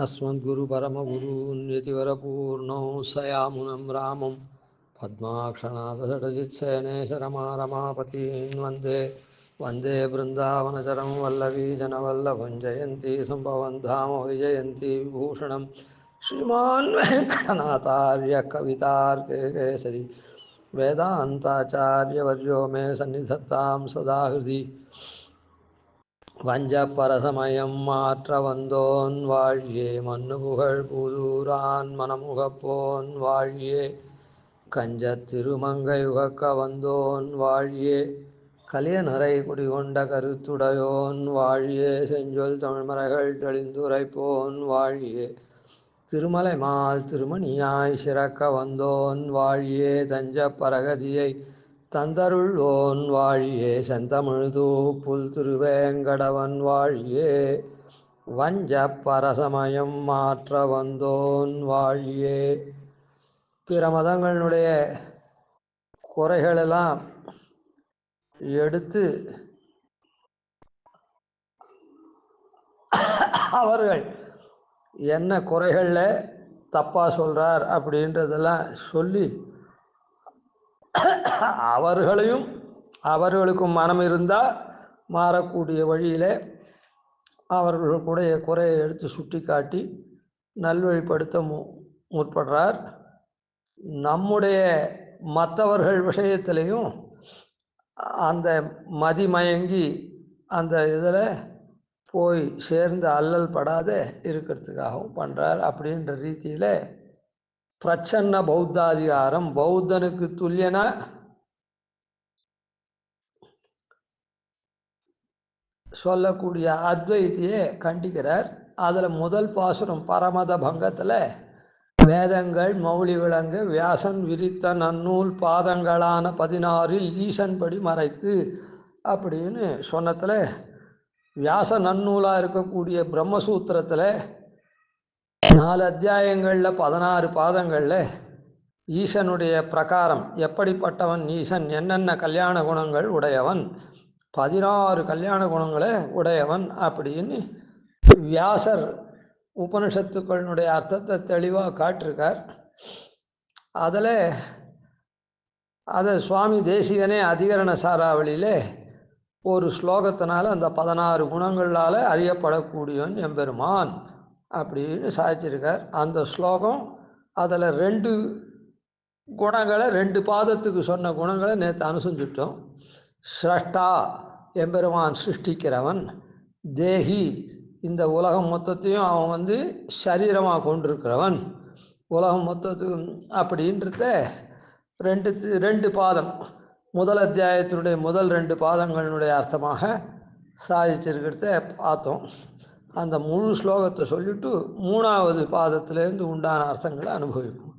अस्मद्गुरुपरमगुरून्यतिवरपूर्णौ सयामुनं रामं पद्माक्षनाथषडजित्सयनेशरमारमापतीन् वन्दे वन्दे बृन्दावनचरं वल्लवीजनवल्लभं जयन्ती सम्भवं धाम विजयन्ती विभूषणं श्रीमान् वेङ्कटनाथार्य कवितार्केसरी वेदान्ताचार्यवर्यो मे सन्निधत्तां सदा हृदि வஞ்சப்பரசமயம் மாற்ற வந்தோன் வாழியே மன்னுபுகழ் புதூரான் மனமுகப்போன் வாழியே கஞ்சத் திருமங்கை உகக்க வந்தோன் வாழியே கலியநரை குடிகொண்ட கருத்துடையோன் வாழியே செஞ்சொல் தமிழ்மறைகள் தெளிந்துரைப்போன் வாழியே திருமலை மால் திருமணியாய் சிறக்க வந்தோன் வாழியே தஞ்ச பரகதியை தந்தருள்வோன் வாழியே செந்தமிழ்தூ புல் திருவேங்கடவன் வாழியே வஞ்ச பரசமயம் மாற்ற வந்தோன் வாழியே. பிற மதங்களுடைய குறைகளெல்லாம் எடுத்து அவர்கள் என்ன குறைகளில் தப்பாக சொல்கிறார் அப்படின்றதெல்லாம் சொல்லி அவர்களுக்கும் மனம் இருந்தால் மாறக்கூடிய வழியில் அவர்களுடைய குறையை எடுத்து சுட்டி காட்டி நல்வழிப்படுத்த முற்படுறார். நம்முடைய மற்றவர்கள் விஷயத்திலையும் அந்த மதிமயங்கி அந்த இதில் போய் சேர்ந்து அல்லல் படாத இருக்கிறதுக்காகவும் பண்ணுறார். அப்படின்ற ரீதியில் பிரச்சன்ன பௌத்தாதிகாரம், பௌத்தனுக்கு துல்லியனா சொல்லக்கூடிய அத்வைத்தியை கண்டிக்கிறார். அதில் முதல் பாசுரம் பரமத பங்கத்தில் வேதங்கள் மௌலி விளங்க வியாசன் விரித்த நன்னூல் பாதங்களான 16 ஈசன் படி மறைத்து அப்படின்னு சொன்னத்தில் வியாச நன்னூலாக இருக்கக்கூடிய பிரம்மசூத்திரத்தில் 4 அத்தியாயங்களில் 16 பாதங்களில் ஈசனுடைய பிரகாரம் எப்படிப்பட்டவன் ஈசன், என்னென்ன கல்யாண குணங்கள் உடையவன், 16 கல்யாண குணங்களை உடையவன் அப்படின்னு வியாசர் உபனிஷத்துக்களினுடைய அர்த்தத்தை தெளிவாக காட்டிருக்கார். அதை சுவாமி தேசிகனே அதிகரண சாராவளியில் ஒரு ஸ்லோகத்தினால அந்த 16 குணங்களால் அறியப்படக்கூடியவன் எம்பெருமான் அப்படின்னு சாதிச்சிருக்கார். அந்த ஸ்லோகம் அதில் 2 குணங்களை 2 பாதத்துக்கு சொன்ன குணங்களை நேற்று அனுசரிச்சிட்டோம். ஸ்ரஷ்டா எம்பெருமான் சிருஷ்டிக்கிறவன், தேகி இந்த உலகம் மொத்தத்தையும் அவன் சரீரமாக கொண்டிருக்கிறவன், உலகம் மொத்தத்துக்கு அப்படின்றத 2 பாதம் முதல் அத்தியாயத்தினுடைய முதல் 2 பாதங்களினுடைய அர்த்தமாக சாதிச்சிருக்கிறத பார்த்தோம். அந்த முழு ஸ்லோகத்தை சொல்லிவிட்டு 3வது பாதத்திலேருந்து உண்டான அர்த்தங்களை அனுபவிப்போம்.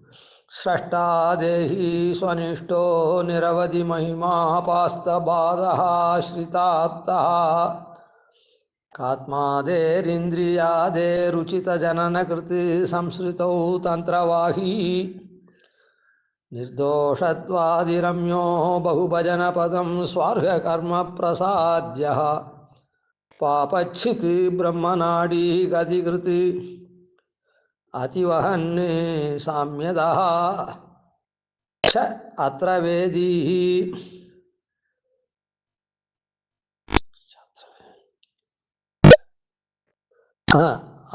ஸ்ரஷ்டா தேஹி ஸ்வனிஷ்டோ நிரவதி மகிமா பாஸ்தபாதா ஸ்ரிதாப்தா காத்மாதேரிந்திரியாதேருச்சித ஜனனகிருத் சம்ஸ்ருதௌ தந்திரவாஹி நிர்தோஷத்வாதிரம்யோ பகுபஜனபதம் ஸ்வார்கர்ம பிரசாத்யः பாபச்சித் பிரம்மநாடி கதிகிருத் அதிவஹன் சாம்யதா ச அத்ர வேதி.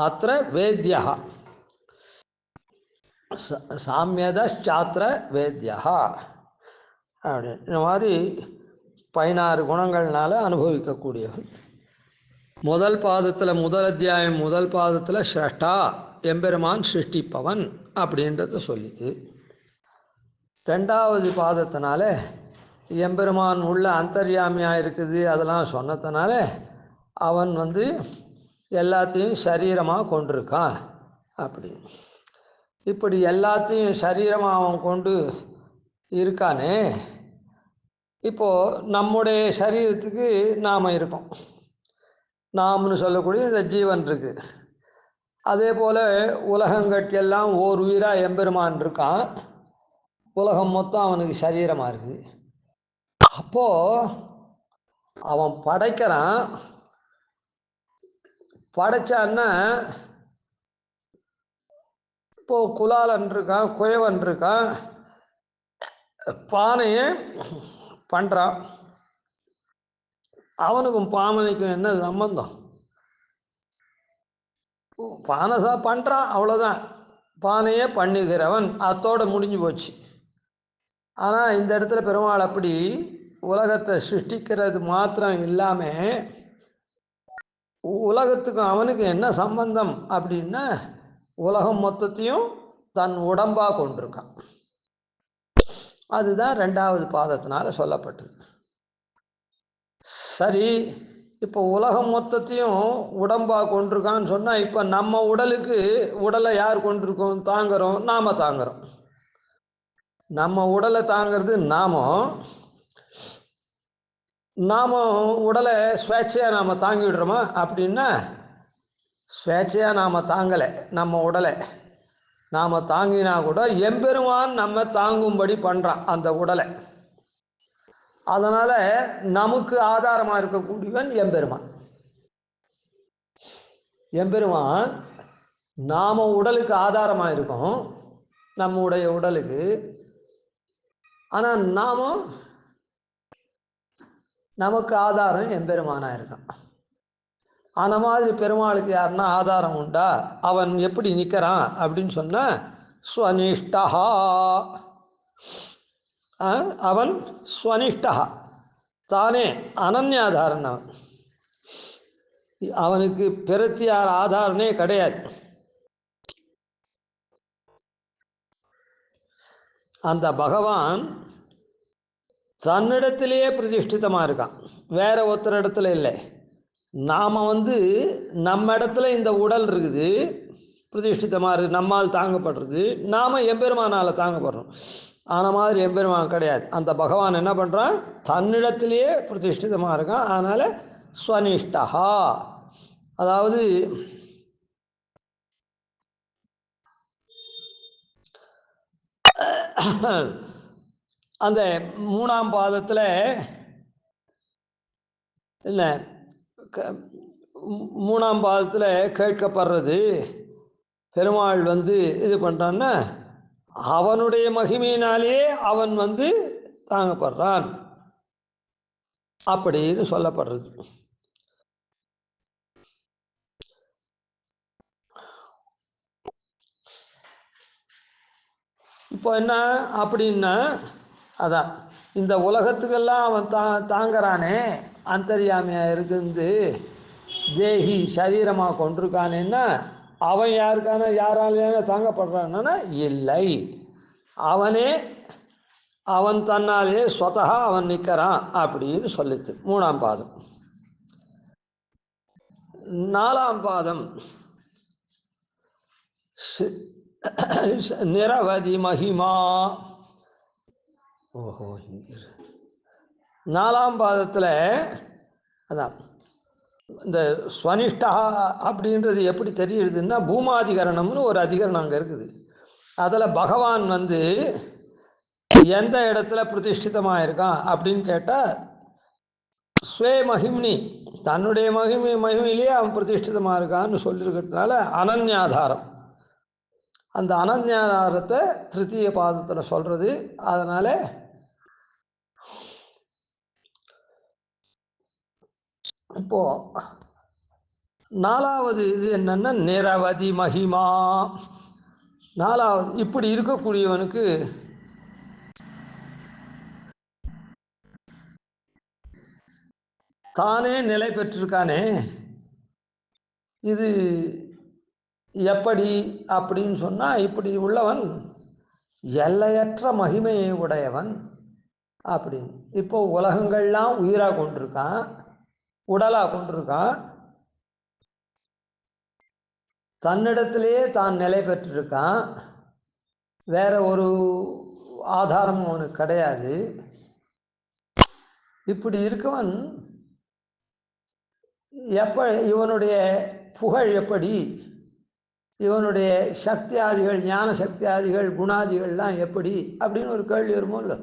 அத்ர வேத்யः சாம்யதாத்திர வேத்யா அப்படி இந்த மாதிரி 16 குணங்கள்னால அனுபவிக்கக்கூடியவன். முதல் பாதத்தில் முதல் அத்தியாயம் முதல் பாதத்தில் ஸ்ரஷ்டா எம்பெருமான் சிருஷ்டிப்பவன் அப்படின்றத சொல்லிது. 2வது பாதத்தினால எம்பெருமான் உள்ள அந்தர்யாமியாக இருக்குது அதெல்லாம் சொன்னதுனால அவன் எல்லாத்தையும் சரீரமாக கொண்டிருக்கான் அப்படி. இப்படி எல்லாத்தையும் சரீரமாக அவன் கொண்டு இருக்கானே, இப்போது நம்முடைய சரீரத்துக்கு நாம் இருக்கோம், நாம்னு சொல்லக்கூடிய இந்த ஜீவன் இருக்குது. அதே போல் உலகங்கட்கெல்லாம் ஓர் உயிராக எம்பெருமான் இருக்கான், உலகம் மொத்தம் அவனுக்கு சரீரமாக இருக்குது. அப்போது அவன் படைக்கிறான், படைச்சான்னா இப்போது குலாலன் இருக்கான், குயவன் இருக்கான், பானையை பண்ணுறான். அவனுக்கும் பாமனைக்கும் என்ன சம்பந்தம்? பானசா பண்ணுறான், அவ்வளோதான். பானையே பண்ணுகிறவன், அத்தோடு முடிஞ்சு போச்சு. ஆனால் இந்த இடத்துல பெருமாள் அப்படி உலகத்தை சிருஷ்டிக்கிறது மாத்திரம் இல்லாமல் உலகத்துக்கும் அவனுக்கு என்ன சம்பந்தம் அப்படின்னா உலகம் மொத்தத்தையும் தன் உடம்பாக கொண்டிருக்கான். அதுதான் 2வது பாதத்தினால சொல்லப்பட்டது. சரி, இப்போ உலகம் மொத்தத்தையும் உடம்பாக கொண்டிருக்கான்னு சொன்னால், இப்போ நம்ம உடலை யார் கொண்டிருக்கோம்? தாங்கிறோம், நாம் தாங்கிறோம். நம்ம உடலை தாங்கிறது நாம் உடலை ஸ்வேச்சையாக நாம் தாங்கி விடுறோமா அப்படின்னா, ஸ்வேச்சையாக நாம் தாங்கலை. நம்ம உடலை நாம் தாங்கினா கூட எம்பெருமான் நம்ம தாங்கும்படி பண்ணுறான் அந்த உடலை. அதனால் நமக்கு ஆதாரமாக இருக்கக்கூடியவன் எம்பெருமான். எம்பெருமான் நாம் உடலுக்கு ஆதாரமாக இருக்கோம், நம்முடைய உடலுக்கு. ஆனால் நமக்கு ஆதாரம் எம்பெருமானாக இருக்கான். அந்த மாதிரி பெருமாளுக்கு யாருன்னா ஆதாரம் உண்டா? அவன் எப்படி நிற்கிறான் அப்படின்னு சொன்னால், ஸ்வனிஷ்டா, அவன் ஸ்வனிஷ்டா, தானே அனன்யாதாரன். அவனுக்கு பிரத்தியார் ஆதாரனே கிடையாது. அந்த பகவான் தன்னிடத்திலேயே பிரதிஷ்டிதமாக இருக்கான், வேற ஒருத்தர் இடத்துல இல்லை. நாம் நம்ம இடத்துல இந்த உடல் இருக்குது, பிரதிஷ்டிதமாக இருக்குது, நம்மால் தாங்கப்படுறது, நாம் எம்பெருமானால் தாங்கப்படுறோம். ஆன மாதிரி எம்பெருமான் கிடையாது. அந்த பகவான் என்ன பண்ணுறான்? தன்னிடத்திலேயே பிரதிஷ்டிதமாக இருக்கான். அதனால் ஸ்வனிஷ்டா, அதாவது அந்த 3ஆம் பாதத்தில் இல்லை, 3ஆம் பாதத்தில் கேட்கப்படுறது, பெருமாள் இது பண்ணுறான்னா அவனுடைய மகிமையினாலேயே அவன் தாங்கப்படுறான் அப்படின்னு சொல்லப்படுறது. இப்போ என்ன அப்படின்னா, அதான் இந்த உலகத்துக்கெல்லாம் அவன் தாங்கிறானே, அந்தர்யாமியாக இருக்குது, தேகி சரீரமாக கொண்டிருக்கானேன்னா அவன் யாராலேயான தாங்கப்படுறான்னா இல்லை, அவன் தன்னாலே ஸ்வதா அவன் நிற்கிறான் அப்படின்னு சொல்லித்து 3ஆம் பாதம். 4ஆம் பாதம் நிரவதி மகிமா. 4ஆம் பாதத்தில் அதான் இந்த ஸ்வனிஷ்டா அப்படின்றது எப்படி தெரியுதுன்னா, பூமாதிகரணம்னு ஒரு அதிகரணம் அங்கே இருக்குது. அதில் பகவான் எந்த இடத்துல பிரதிஷ்டிதமாக இருக்கான் அப்படின்னு கேட்டால், ஸ்வே மகிம்னி, தன்னுடைய மகிமையிலேயே அவன் பிரதிஷ்டிதமாக இருக்கான்னு சொல்லியிருக்கிறதுனால அனன்யாதாரம். அந்த அனன்யாதாரத்தை 3ய பாதத்தில் சொல்கிறது. அதனால் இப்போது 4வது என்னன்னா நிரவதி மகிமா. 4வது இப்படி இருக்கக்கூடியவனுக்கு தானே நிலை பெற்றிருக்கானே, இது எப்படி அப்படின்னு சொன்னால், இப்படி உள்ளவன் எல்லையற்ற மகிமையை உடையவன் அப்படின்னு. இப்போ உலகங்கள்லாம் உயிராக கொண்டிருக்கான், உடலாக கொண்டிருக்கான், தன்னிடத்திலேயே தான் நிலை பெற்றிருக்கான், வேற ஒரு ஆதாரமும் அவனுக்கு கிடையாது. இப்படி இருக்கவன் இவனுடைய புகழ் எப்படி, இவனுடைய சக்தியாதிகள், ஞான சக்தியாதிகள், குணாதிகள்லாம் எப்படி அப்படின்னு ஒரு கேள்வி வருமோ இல்லை.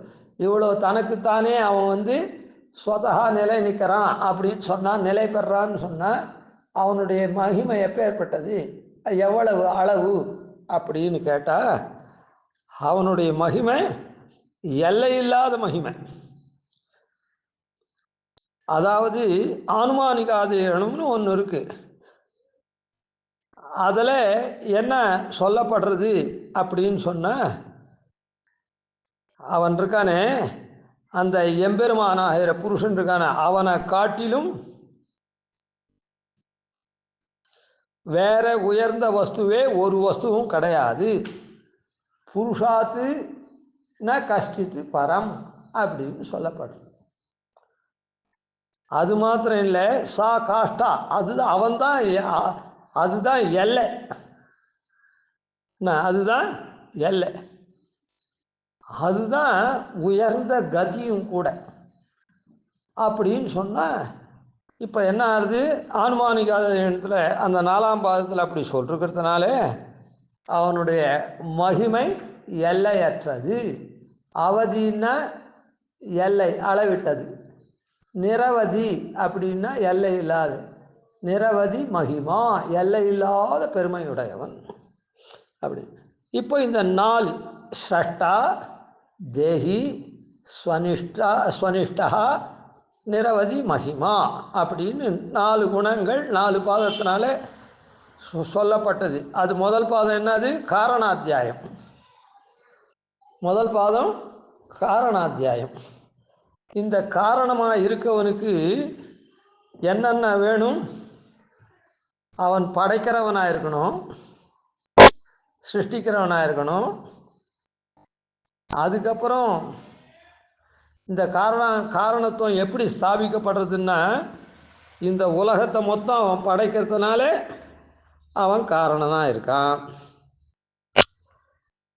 இவ்வளோ தனக்குத்தானே அவன் ஸ்வதா நிலை நிற்கிறான் அப்படின்னு சொன்னான், நிலை பெறான்னு சொன்னால் அவனுடைய மகிமை எப்பேற்பட்டது, எவ்வளவு அளவு அப்படின்னு கேட்டால் அவனுடைய மகிமை எல்லையில்லாத மகிமை. அதாவது ஆனுமானிகாதீனம்னு ஒன்று இருக்குது. அதில் என்ன சொல்லப்படுறது அப்படின்னு சொன்னால், அவன் இருக்கானே அந்த எம்பெருமானாகிற புருஷன் இருக்கான, அவனை காட்டிலும் வேற உயர்ந்த வஸ்துவே ஒரு வஸ்துவும் கிடையாது. புருஷாத்து ந கஷ்டித்து பரம் அப்படின்னு சொல்லப்படுறது. அது மாத்திரம் இல்லை, சா காஷ்டா, அதுதான் அவன்தான், அதுதான் எல்லை, அதுதான் எல்லை, அதுதான் உயர்ந்த கதியும் கூட அப்படின்னு சொன்னால், இப்போ என்ன ஆகுது, ஆனுமானிகாத இடத்துல அந்த 4ஆம் பாதத்தில் அப்படி சொல்லிருக்கிறதுனால அவனுடைய மகிமை எல்லையற்றது. அவதின்னா எல்லை, அளவிட்டது. நிரவதி அப்படின்னா எல்லை இல்லாது. நிரவதி மகிமா, எல்லை இல்லாத பெருமையுடையவன் அப்படி. இப்போ இந்த 4 ஷஷ்டா, தேஹி, ஸ்வனிஷ்டா, நிரவதி மகிமா அப்படின்னு 4 குணங்கள் 4 பாதத்தினால சொல்லப்பட்டது. அது முதல் பாதம் என்னது, காரணாத்தியாயம். முதல் பாதம் காரணாத்தியாயம். இந்த காரணமாக இருக்கவனுக்கு என்னென்ன வேணும், அவன் படைக்கிறவனாக இருக்கணும், சிருஷ்டிக்கிறவனாக இருக்கணும். அதுக்கப்புறம் இந்த காரணத்துவம் எப்படி ஸ்தாபிக்கப்படுறதுன்னா, இந்த உலகத்தை மொத்தம் அவன் படைக்கிறதுனால அவன் காரணனாக இருக்கான்.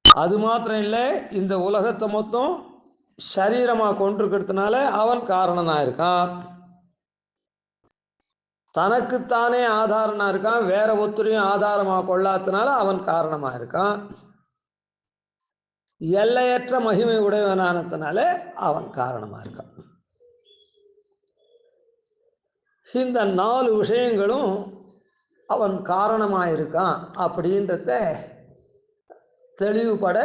அது மாத்திரம் இல்லை, இந்த உலகத்தை மொத்தம் சரீரமாக கொண்டிருக்கிறதுனால அவன் காரணனாக இருக்கான். தனக்குத்தானே ஆதாரனாக இருக்கான், வேற ஒருத்தரையும் ஆதாரமாக கொள்ளாதனால அவன் காரணமாக இருக்கான். எல்லையற்ற மகிமை உடையவனானதுனால அவன் காரணமாக இருக்கான். இந்த 4 விஷயங்களும் அவன் காரணமாக இருக்கான் அப்படின்றத தெளிவுபட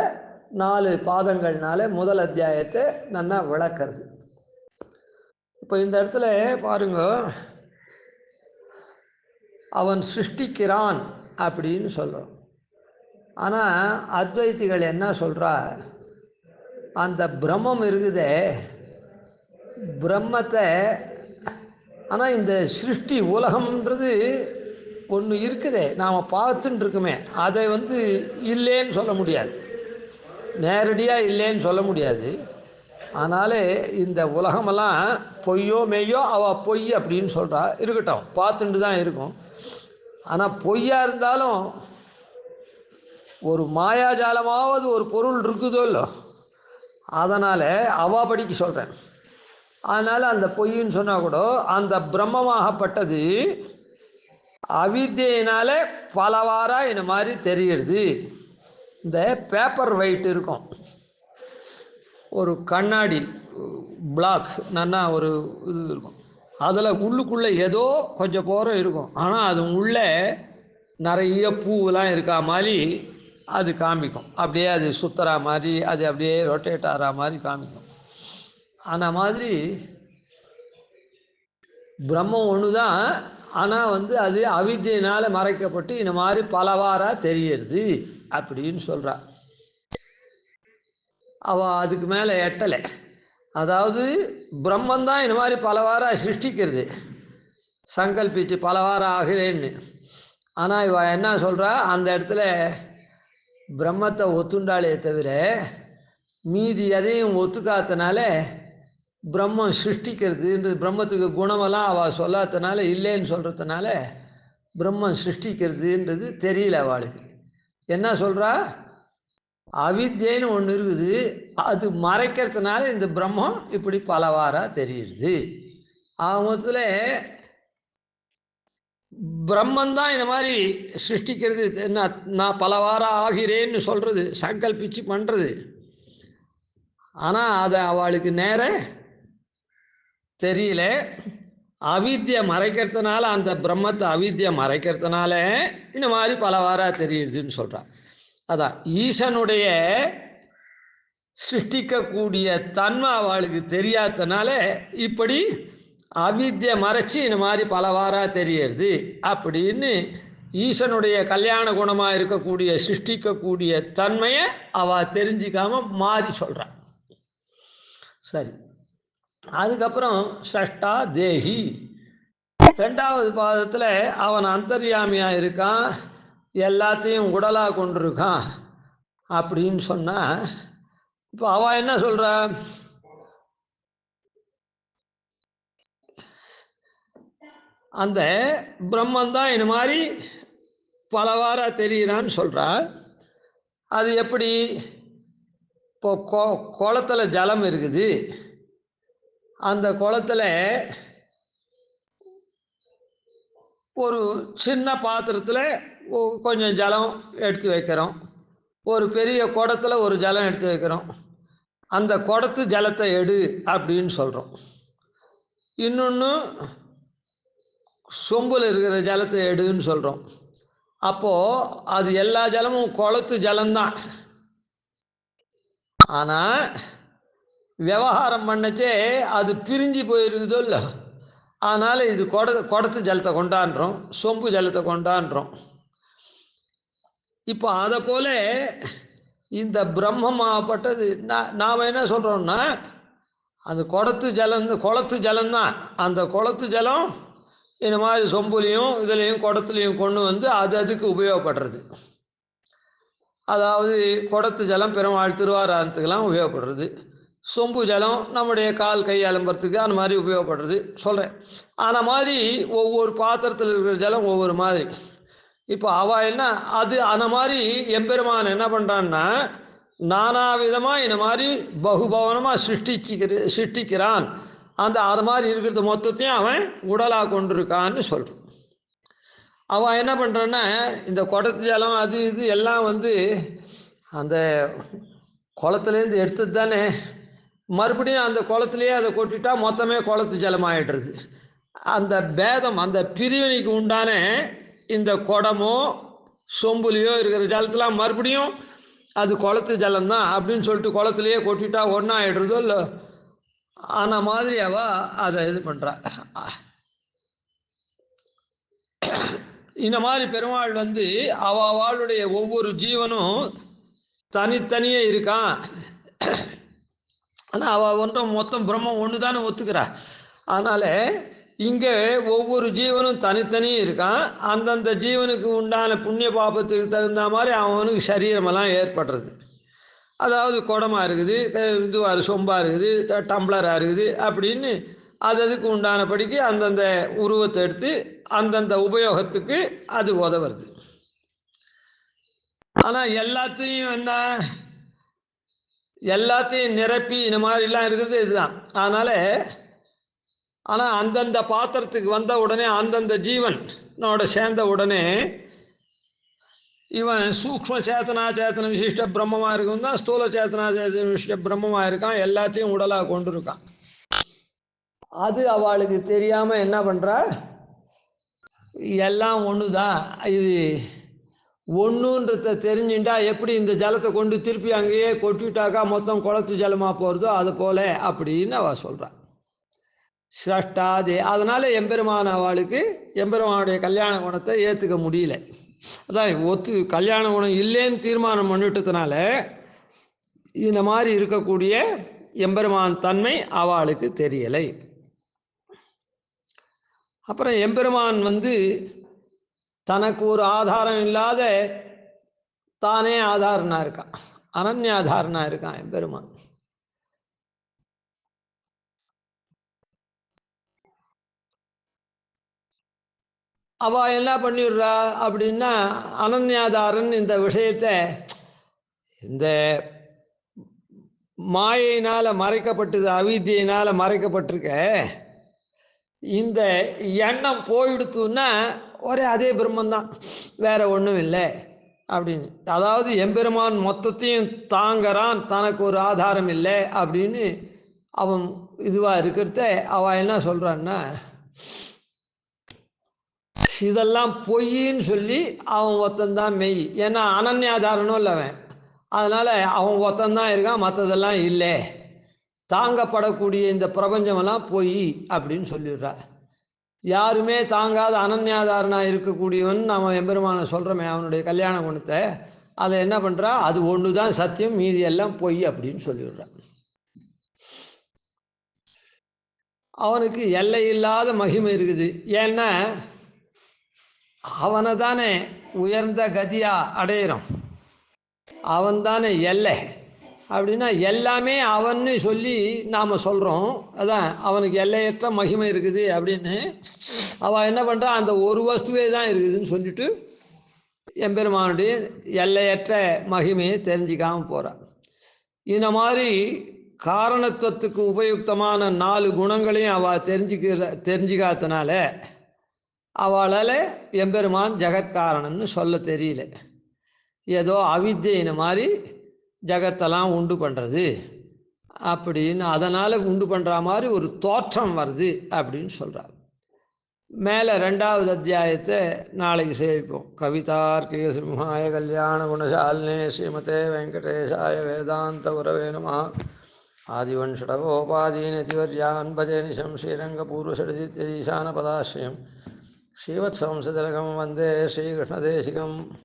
4 பாதங்கள்னால முதல் அத்தியாயத்தை நல்லா விளக்கிறது. இப்போ இந்த இடத்துல பாருங்க, அவன் சிருஷ்டிக்கிறான் அப்படின்னு சொல்கிறோம். ஆனால் அத்வைத்திகள் என்ன சொல்கிறா, அந்த பிரம்மம் இருக்குதே, பிரம்மத்தை, ஆனால் இந்த சிருஷ்டி உலகம்ன்றது ஒன்று இருக்குதே, நாம் பார்த்துட்டு இருக்குமே, அதை இல்லைன்னு சொல்ல முடியாது, நேரடியாக இல்லைன்னு சொல்ல முடியாது. அதனால் இந்த உலகமெல்லாம் பொய்யோ மெய்யோ அவள் பொய் அப்படின்னு சொல்கிறா. இருக்கட்டும், பார்த்துட்டு தான் இருக்கும். ஆனால் பொய்யாக இருந்தாலும் ஒரு மாயாஜாலமாவது ஒரு பொருள் இருக்குதோ இல்லை, அதனால் அவாபடிக்கு சொல்கிறேன். அதனால் அந்த பொய்ன்னு சொன்னால் கூட அந்த பிரம்மமாகப்பட்டது அவித்தியினால் பலவாறாக இந்த மாதிரி தெரியுது. இந்த பேப்பர் வெயிட் இருக்கும், ஒரு கண்ணாடி பிளாக் நல்லா ஒரு இது இருக்கும், அதில் உள்ளுக்குள்ளே ஏதோ கொஞ்சம் போகிற இருக்கும், ஆனால் அது உள்ளே நிறைய பூவெலாம் இருக்கா மாதிரி அது காமிக்கும். அப்படியே அது சுற்றுற மாதிரி, அது அப்படியே ரொட்டேட் ஆகிற மாதிரி காமிக்கும். அந்த மாதிரி பிரம்மம் ஒன்று தான், ஆனால் அது அவித்தியினால் மறைக்கப்பட்டு இந்த மாதிரி பலவாறாக தெரியுது அப்படின்னு சொல்கிறா. அவள் அதுக்கு மேலே எட்டலை. அதாவது பிரம்மந்தான் இந்த மாதிரி பலவாறாக சிருஷ்டிக்கிறது, சங்கல்பிச்சு பலவாறாக ஆகிறேன்னு. ஆனால் இவ என்ன சொல்கிறா, அந்த இடத்துல பிரம்மத்தை ஒத்துண்டாலே தவிர மீதி எதையும் ஒத்துக்காதனால பிரம்மம் சிருஷ்டிக்கிறதுன்றது, பிரம்மத்துக்கு குணமெல்லாம் அவள் சொல்லாதனால இல்லைன்னு சொல்கிறதுனால பிரம்மம் சிருஷ்டிக்கிறதுன்றது தெரியல அவளுக்கு. என்ன சொல்கிறா, அவித்யைன்னு ஒன்று இருக்குது, அது மறைக்கிறதுனால இந்த பிரம்மம் இப்படி பலவாறாக தெரியுது. மொத்தத்தில் பிரம்மந்தான் இந்த மாதிரி சிருஷ்டிக்கிறது, நான் பலவாறாக ஆகிறேன்னு சொல்கிறது, சங்கல்பிச்சு பண்ணுறது. ஆனால் அதை அவளுக்கு நேர தெரியல. அவித்தியை மறைக்கிறதுனால, அந்த பிரம்மத்தை அவித்தியை மறைக்கிறதுனால இந்த மாதிரி பலவாறாக தெரியுதுன்னு சொல்கிறான். அதான் ஈசனுடைய சிருஷ்டிக்கக்கூடிய தன்மை அவளுக்கு தெரியாதனால இப்படி அவித்தியை மறைச்சி இந்த மாதிரி பலவாறாக தெரியறது அப்படின்னு ஈசனுடைய கல்யாண குணமாக இருக்கக்கூடிய சிருஷ்டிக்கக்கூடிய தன்மையை அவள் தெரிஞ்சிக்காம மாறி சொல்கிறான். சரி, அதுக்கப்புறம் ஷஷ்டா தேஹி, ரெண்டாவது பாதத்தில் அவன் அந்தர்யாமியாக இருக்கான், எல்லாத்தையும் உடலாக கொண்டிருக்கான் அப்படின்னு சொன்னால், இப்போ அவள் என்ன சொல்கிறா? அந்த பிரம்மந்தான் இந்த மாதிரி பலவாறாக தெரிகிறான்னு சொல்கிறா. அது எப்படி? இப்போ குளத்தில் ஜலம் இருக்குது, அந்த குளத்தில் ஒரு சின்ன பாத்திரத்தில் கொஞ்சம் ஜலம் எடுத்து வைக்கிறோம், ஒரு பெரிய குடத்தில் ஒரு ஜலம் எடுத்து வைக்கிறோம். அந்த குடத்து ஜலத்தை எடு அப்படின்னு சொல்கிறோம். இன்னொன்று சொம்பில் இருக்கிற ஜலத்தை எடுன்னு சொல்கிறோம். அப்போது அது எல்லா ஜலமும் குளத்து ஜலம்தான். ஆனால் விவகாரம் பண்ணச்சே அது பிரிஞ்சு போயிருக்குதோ இல்லை, அதனால் இது குடத்து ஜலத்தை கொண்டாடுறோம், சொம்பு ஜலத்தை கொண்டாடுறோம். இப்போ அதை போல இந்த பிரம்மமாகப்பட்டது நாம் என்ன சொல்கிறோம்னா, அந்த குளத்து ஜலம்தான். அந்த குளத்து ஜலம் இந்த மாதிரி சொம்புலையும் இதுலேயும் குடத்துலையும் கொண்டு வந்து அதுக்கு உபயோகப்படுறது. அதாவது குடத்து ஜலம் பெருமாள் திருவாராதனத்துக்கெல்லாம் உபயோகப்படுறது, சொம்பு ஜலம் நம்முடைய கால் கை அலம்புறதுக்கு அந்த மாதிரி உபயோகப்படுறது சொல்கிறேன். அந்த மாதிரி ஒவ்வொரு பாத்திரத்தில் இருக்கிற ஜலம் ஒவ்வொரு மாதிரி. இப்போ அவள் என்ன அது அந்த மாதிரி எம்பெருமான் என்ன பண்ணுறான்னா, நானாவிதமாக இந்த மாதிரி பகுபவனமாக சிருஷ்டிக்கிறான். அது மாதிரி இருக்கிறது மொத்தத்தையும் அவன் உடலாக கொண்டிருக்கான்னு சொல்கிறான். அவன் என்ன பண்ணுறான்னா, இந்த குடத்து ஜலம் அது இது எல்லாம் வந்து அந்த குளத்துலேருந்து எடுத்தது தானே, மறுபடியும் அந்த குளத்துலேயே அதை கொட்டிட்டா மொத்தமே குளத்து ஜலம் ஆகிடுறது. அந்த பேதம், அந்த பிரிவினைக்கு உண்டான இந்த குடமோ சொம்புலையோ இருக்கிற ஜலத்தெலாம் மறுபடியும் அது குளத்து ஜலம்தான் அப்படின்னு சொல்லிட்டு குளத்துலேயே கொட்டிட்டா ஒன்றா ஆகிடுறதோ இல்லை. ஆன மாதிரி அவள் அதை இது பண்ணுறா. இந்த மாதிரி பெருமாள் வந்து அவளுடைய ஒவ்வொரு ஜீவனும் தனித்தனியே இருக்கான். ஆனால் அவள் ஒன்றும் மொத்தம் பிரம்மம் ஒன்று தானே ஒத்துக்கிறா. அதனால் இங்கே ஒவ்வொரு ஜீவனும் தனித்தனியும் இருக்கான். அந்தந்த ஜீவனுக்கு உண்டான புண்ணிய பாபத்துக்கு தகுந்த மாதிரி அவனுக்கு சரீரமெல்லாம் ஏற்படுறது. அதாவது குடமாக இருக்குது, இதுவாக சொம்பாக இருக்குது, டம்ளராக இருக்குது அப்படின்னு அதுக்கு உண்டானபடிக்கு அந்தந்த உருவத்தை எடுத்து அந்தந்த உபயோகத்துக்கு அது உதவுறது. ஆனால் எல்லாத்தையும் நிரப்பி இந்த மாதிரிலாம் இருக்கிறது இதுதான். ஆனால் அந்தந்த பாத்திரத்துக்கு வந்த உடனே அந்தந்த ஜீவனோட சேர்ந்த உடனே இவன் சூக்ஷ்ம சேத்தன விசிஷ்ட பிரம்மமாக இருக்கும் தான், ஸ்தூல சேத்தனா சேத்தன விசிஷ்ட பிரம்மமாக இருக்கான், எல்லாத்தையும் உடலாக கொண்டு இருக்கான். அது அவளுக்கு தெரியாமல் என்ன பண்ணுறா, எல்லாம் ஒன்று தான், இது ஒன்றுன்றத தெரிஞ்சுட்டா எப்படி இந்த ஜலத்தை கொண்டு திருப்பி அங்கேயே கொட்டிட்டாக்கா மொத்தம் குளத்து ஜலமாக போகிறதோ அது போல அப்படின்னு அவள் சொல்கிறாள். சிரஷ்டாதே, அதனால் எம்பெருமான அவளுக்கு எம்பெருமானுடைய கல்யாண குணத்தை ஏற்றுக்க முடியல. அதான் கல்யாண குணம் இல்லைன்னு தீர்மானம் பண்ணிட்டதுனால இந்த மாதிரி இருக்கக்கூடிய எம்பெருமான் தன்மை அவளுக்கு தெரியலை. அப்புறம் எம்பெருமான் வந்து தனக்கு ஒரு ஆதாரம் இல்லாத தானே ஆதாரனா இருக்கான், அனன்யாதாரனா இருக்கான் எம்பெருமான். அவள் என்ன பண்ணிடுறா அப்படின்னா, அனன்யாதாரன் இந்த விஷயத்தை இந்த மாயினால் மறைக்கப்பட்டது, அவித்தியினால் மறைக்கப்பட்டிருக்க இந்த எண்ணம் போயிடுத்துன்னா ஒரே அதே பிரம்மந்தான், வேற ஒன்றும் இல்லை அப்படின்னு. அதாவது எம்பெருமான் மொத்தத்தையும் தாங்கிறான், தனக்கு ஒரு ஆதாரம் இல்லை அப்படின்னு அவன் இதுவாக இருக்கிறத அவள் என்ன சொல்கிறான்னா, இதெல்லாம் பொய்ன்னு சொல்லி அவன் ஒருத்தந்தான் மெய். ஏன்னா அனன்யாதாரனும் இல்லை அவன். அதனால் அவன் ஒருத்தந்தான் இருக்கான், மற்றதெல்லாம் இல்லை, தாங்கப்படக்கூடிய இந்த பிரபஞ்சமெல்லாம் பொய் அப்படின்னு சொல்லிடுறா. யாருமே தாங்காத அனன்யாதாரனாக இருக்கக்கூடியவன் நம்ம எம்பெருமானை சொல்கிறோமே அவனுடைய கல்யாண குணத்தை, அதை என்ன பண்ணுறா, அது ஒன்று தான் சத்தியம், மீதி எல்லாம் பொய் அப்படின்னு சொல்லிவிடுறான். அவனுக்கு எல்லை இல்லாத மகிமை இருக்குது. ஏன்னா அவனை தானே உயர்ந்த கதியாக அடையிறோம், அவன் தானே எல்லை. அப்படின்னா எல்லாமே அவன்னு சொல்லி நாம் சொல்கிறோம். அதான் அவனுக்கு எல்லையற்ற மகிமை இருக்குது அப்படின்னு அவள் என்ன பண்ணுறா, அந்த ஒரு வஸ்துவே தான் இருக்குதுன்னு சொல்லிட்டு எம்பெருமானுடைய எல்லையற்ற மகிமையை தெரிஞ்சிக்காமல் போகிறான். இந்த மாதிரி காரணத்துவத்துக்கு உபயுக்தமான 4 குணங்களையும் அவள் தெரிஞ்சுக்காதனால அவளால் எம்பெருமான் ஜெகத்காரணன்னு சொல்ல தெரியல. ஏதோ அவித்தியின மாதிரி ஜகத்தெல்லாம் உண்டு பண்ணுறது அப்படின்னு, அதனால் உண்டு பண்ணுற மாதிரி ஒரு தோற்றம் வருது அப்படின்னு சொல்கிறார். மேலே 2வது அத்தியாயத்தை நாளைக்கு சேவிப்போம். கவிதார்க்கிக சிம்ஹாய கல்யாண குணசாலினே ஸ்ரீமதே வெங்கடேஷாய வேதாந்த குரவே நமः. ஆதிவன்ஷடகோபாதீனதிவர்யான் பஜே நிஷம் ஸ்ரீரங்கபூர்வஷடதித்யதீசான பதாஸ்ரயம் ஸ்ரீவத்சவம்சதிலகம் வந்தே ஸ்ரீகிருஷ்ணதேசிகம்.